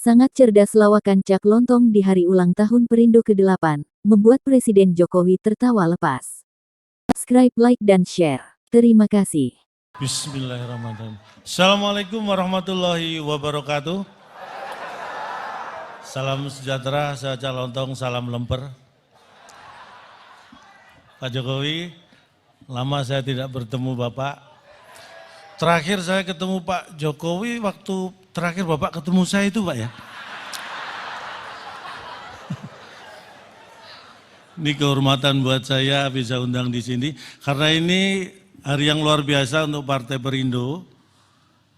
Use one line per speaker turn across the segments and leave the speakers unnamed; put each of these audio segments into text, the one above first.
Sangat cerdas lawakan Cak Lontong di hari ulang tahun Perindo ke-8, membuat Presiden Jokowi tertawa lepas. Subscribe, like, dan share. Terima kasih.
Bismillahirrahmanirrahim. Assalamualaikum warahmatullahi wabarakatuh. Salam sejahtera, saya Cak Lontong, salam lemper. Pak Jokowi, lama saya tidak bertemu Bapak. Terakhir saya ketemu Pak Jokowi waktu terakhir Bapak ketemu saya itu Pak ya. Ini kehormatan buat saya bisa undang di sini karena ini hari yang luar biasa untuk Partai Perindo.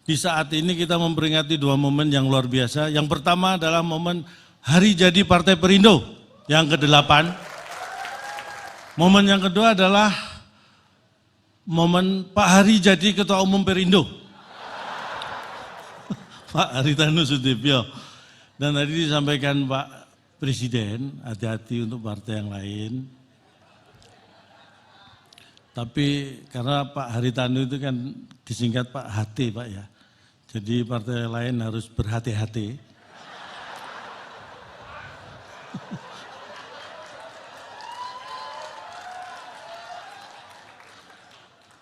Di saat ini kita memperingati dua momen yang luar biasa. Yang pertama adalah momen hari jadi Partai Perindo yang ke-8. Momen yang kedua adalah momen Pak Hari jadi Ketua Umum Perindo. Pak Haritanu Sudibyo. Dan tadi disampaikan Pak Presiden, hati-hati untuk partai yang lain. Tapi karena Pak Haritanu itu kan disingkat Pak HT Pak ya. Jadi partai lain harus berhati-hati.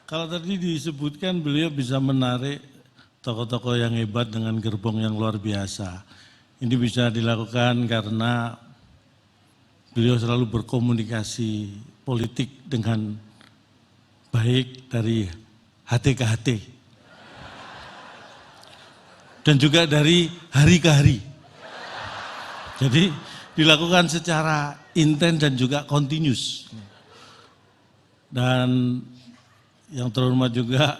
Kalau tadi disebutkan beliau bisa menarik tokoh-tokoh yang hebat dengan gerbong yang luar biasa. Ini bisa dilakukan karena beliau selalu berkomunikasi politik dengan baik dari hati ke hati. Dan juga dari hari ke hari. Jadi dilakukan secara intens dan juga continuous. Dan yang terhormat juga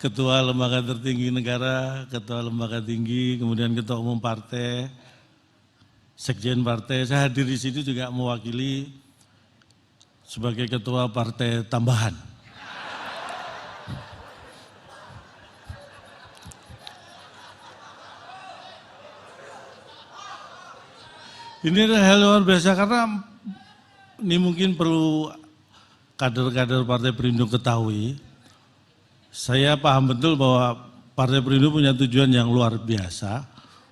Ketua Lembaga Tertinggi Negara, Ketua Lembaga Tinggi, kemudian Ketua Umum Partai, Sekjen Partai. Saya hadir di sini juga mewakili sebagai Ketua Partai Tambahan. Ini adalah hal luar biasa karena ini mungkin perlu kader-kader Partai Perindo ketahui, saya paham betul bahwa Partai Perindo punya tujuan yang luar biasa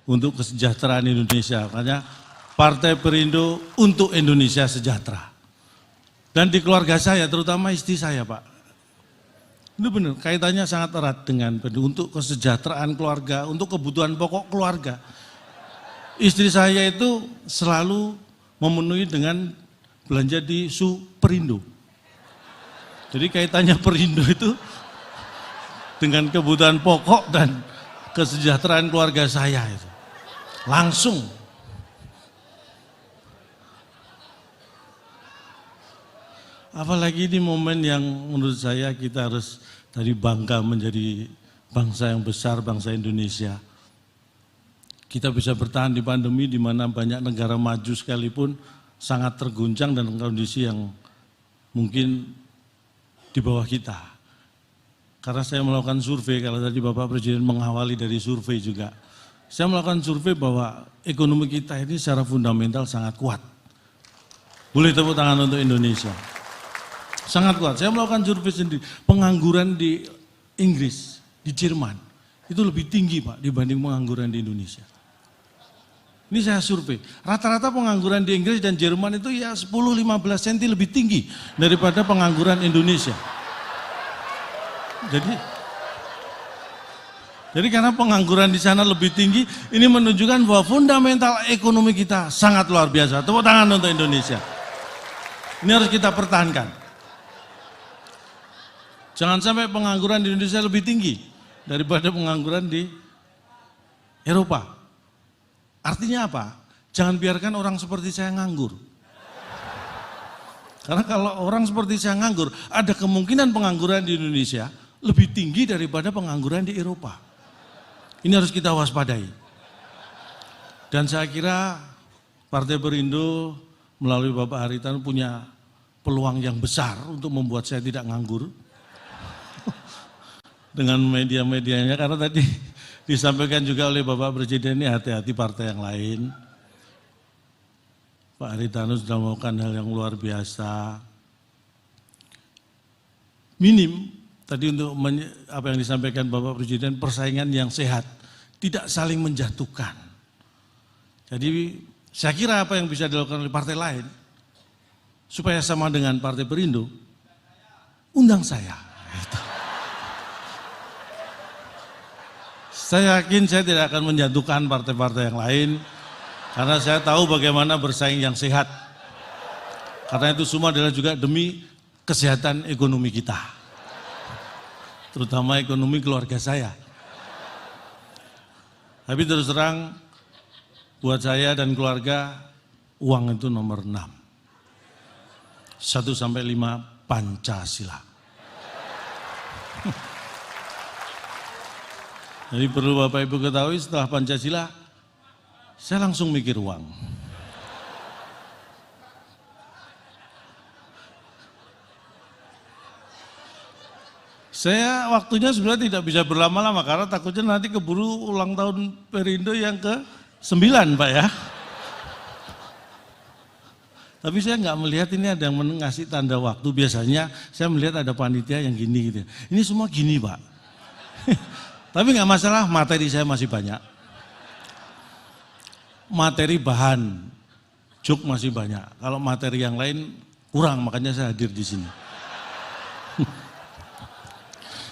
untuk kesejahteraan Indonesia. Makanya Partai Perindo untuk Indonesia sejahtera. Dan di keluarga saya, terutama istri saya Pak, itu benar, kaitannya sangat erat dengan untuk kesejahteraan keluarga, untuk kebutuhan pokok keluarga. Istri saya itu selalu memenuhi dengan belanja di Superindo. Jadi kaitannya Perindo itu dengan kebutuhan pokok dan kesejahteraan keluarga saya itu. Langsung. Apalagi di momen yang menurut saya kita harus tadi bangga menjadi bangsa yang besar, bangsa Indonesia. Kita bisa bertahan di pandemi di mana banyak negara maju sekalipun sangat terguncang dan kondisi yang mungkin di bawah kita. Karena saya melakukan survei, kalau tadi Bapak Presiden mengawali dari survei juga. Saya melakukan survei bahwa ekonomi kita ini secara fundamental sangat kuat. Boleh tepuk tangan untuk Indonesia. Sangat kuat. Saya melakukan survei sendiri. Pengangguran di Inggris, di Jerman, itu lebih tinggi Pak dibanding pengangguran di Indonesia. Ini saya survei, rata-rata pengangguran di Inggris dan Jerman itu ya 10-15 cm lebih tinggi daripada pengangguran Indonesia. Jadi karena pengangguran di sana lebih tinggi, ini menunjukkan bahwa fundamental ekonomi kita sangat luar biasa. Tepuk tangan untuk Indonesia. Ini harus kita pertahankan. Jangan sampai pengangguran di Indonesia lebih tinggi daripada pengangguran di Eropa. Artinya apa? Jangan biarkan orang seperti saya nganggur. Karena kalau orang seperti saya nganggur, ada kemungkinan pengangguran di Indonesia lebih tinggi daripada pengangguran di Eropa. Ini harus kita waspadai. Dan saya kira Partai Perindo melalui Bapak Haritanu punya peluang yang besar untuk membuat saya tidak nganggur. Dengan media-medianya, karena tadi disampaikan juga oleh Bapak Presiden ini hati-hati partai yang lain. Pak Haritanu sudah melakukan hal yang luar biasa. Minim, tadi untuk apa yang disampaikan Bapak Presiden, persaingan yang sehat. tidak saling menjatuhkan. Jadi saya kira apa yang bisa dilakukan oleh partai lain supaya sama dengan Partai Perindo, undang saya. Gitu. Saya yakin saya tidak akan menjatuhkan partai-partai yang lain karena saya tahu bagaimana bersaing yang sehat. Karena itu semua adalah juga demi kesehatan ekonomi kita. Terutama ekonomi keluarga saya. Tapi terus terang, buat saya dan keluarga, uang itu nomor 6. 1 sampai 5 Pancasila. Jadi perlu Bapak Ibu ketahui setelah Pancasila, saya langsung mikir uang. Saya waktunya sebenarnya tidak bisa berlama-lama karena takutnya nanti keburu ulang tahun Perindo yang ke-9 Pak ya. Tapi saya nggak melihat ini ada yang ngasih tanda waktu. Biasanya saya melihat ada panitia yang gini gitu. Ini semua gini Pak. Tapi nggak masalah, materi saya masih banyak. Materi bahan, joke masih banyak. Kalau materi yang lain kurang, makanya saya hadir di sini.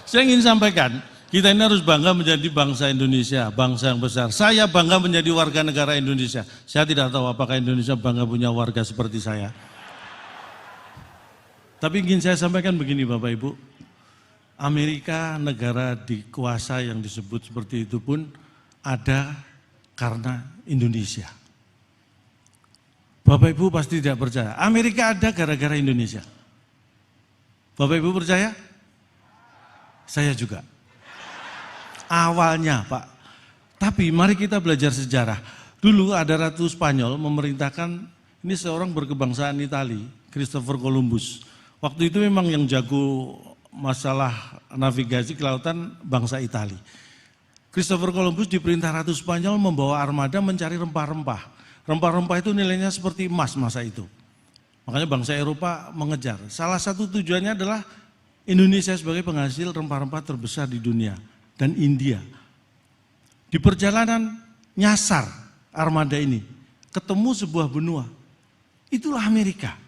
Saya ingin sampaikan, kita ini harus bangga menjadi bangsa Indonesia, bangsa yang besar. Saya bangga menjadi warga negara Indonesia. Saya tidak tahu apakah Indonesia bangga punya warga seperti saya. Tapi ingin saya sampaikan begini Bapak Ibu, Amerika negara dikuasa yang disebut seperti itu pun ada karena Indonesia. Bapak Ibu pasti tidak percaya, Amerika ada gara-gara Indonesia. Bapak Ibu percaya? Saya juga. Awalnya Pak. Tapi mari kita belajar sejarah. Dulu ada Ratu Spanyol memerintahkan, ini seorang berkebangsaan Itali, Christopher Columbus. Waktu itu memang yang jago masalah navigasi ke lautan bangsa Itali. Christopher Columbus diperintah Ratu Spanyol membawa armada mencari rempah-rempah. Rempah-rempah itu nilainya seperti emas masa itu. Makanya bangsa Eropa mengejar. Salah satu tujuannya adalah Indonesia sebagai penghasil rempah-rempah terbesar di dunia dan India. Di perjalanan nyasar armada ini, ketemu sebuah benua. Itulah Amerika.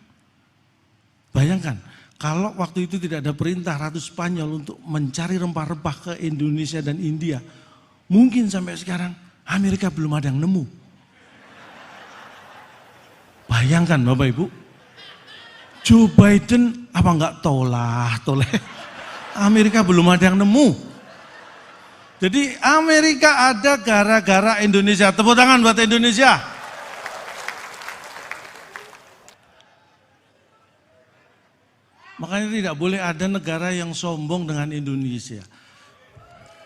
Bayangkan, kalau waktu itu tidak ada perintah Ratu Spanyol untuk mencari rempah-rempah ke Indonesia dan India, mungkin sampai sekarang Amerika belum ada yang nemu. Bayangkan Bapak Ibu, Joe Biden apa enggak toleh. Amerika belum ada yang nemu. Jadi Amerika ada gara-gara Indonesia. Tepuk tangan buat Indonesia. Makanya tidak boleh ada negara yang sombong dengan Indonesia.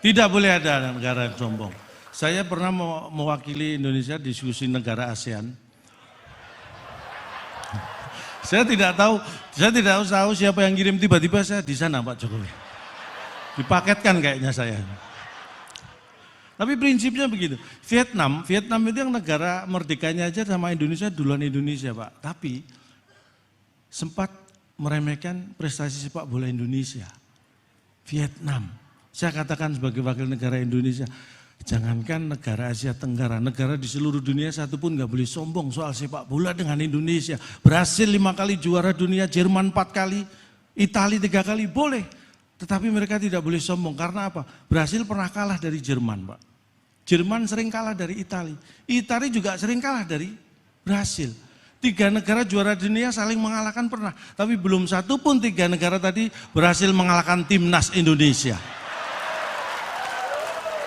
Tidak boleh ada negara yang sombong. Saya pernah mewakili Indonesia diskusi negara ASEAN. Saya tidak tahu siapa yang kirim, tiba-tiba saya di sana Pak Jokowi. Dipaketkan kayaknya saya. Tapi prinsipnya begitu. Vietnam itu yang negara merdekanya aja sama Indonesia duluan Indonesia Pak. Tapi sempat meremehkan prestasi sepak bola Indonesia. Vietnam. Saya katakan sebagai wakil negara Indonesia, jangankan negara Asia Tenggara, negara di seluruh dunia satu pun nggak boleh sombong soal sepak bola dengan Indonesia. Brasil 5 kali juara dunia, Jerman 4 kali, Italia 3 kali, boleh. Tetapi mereka tidak boleh sombong, karena apa? Brasil pernah kalah dari Jerman Pak. Jerman sering kalah dari Italia. Italia juga sering kalah dari Brasil. 3 negara juara dunia saling mengalahkan pernah. Tapi belum satu pun 3 negara tadi berhasil mengalahkan timnas Indonesia.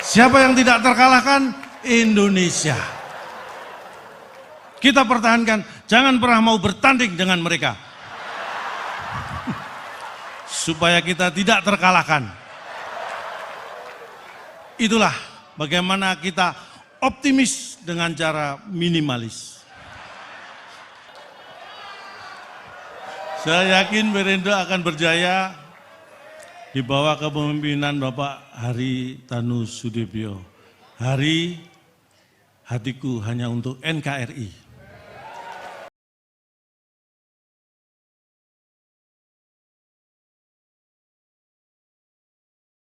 Siapa yang tidak terkalahkan? Indonesia. Kita pertahankan, jangan pernah mau bertanding dengan mereka. Supaya kita tidak terkalahkan. Itulah bagaimana kita optimis dengan cara minimalis. Saya yakin Perindo akan berjaya di bawah kepemimpinan Bapak Hari Tanu Sudibyo. Hari hatiku hanya untuk NKRI.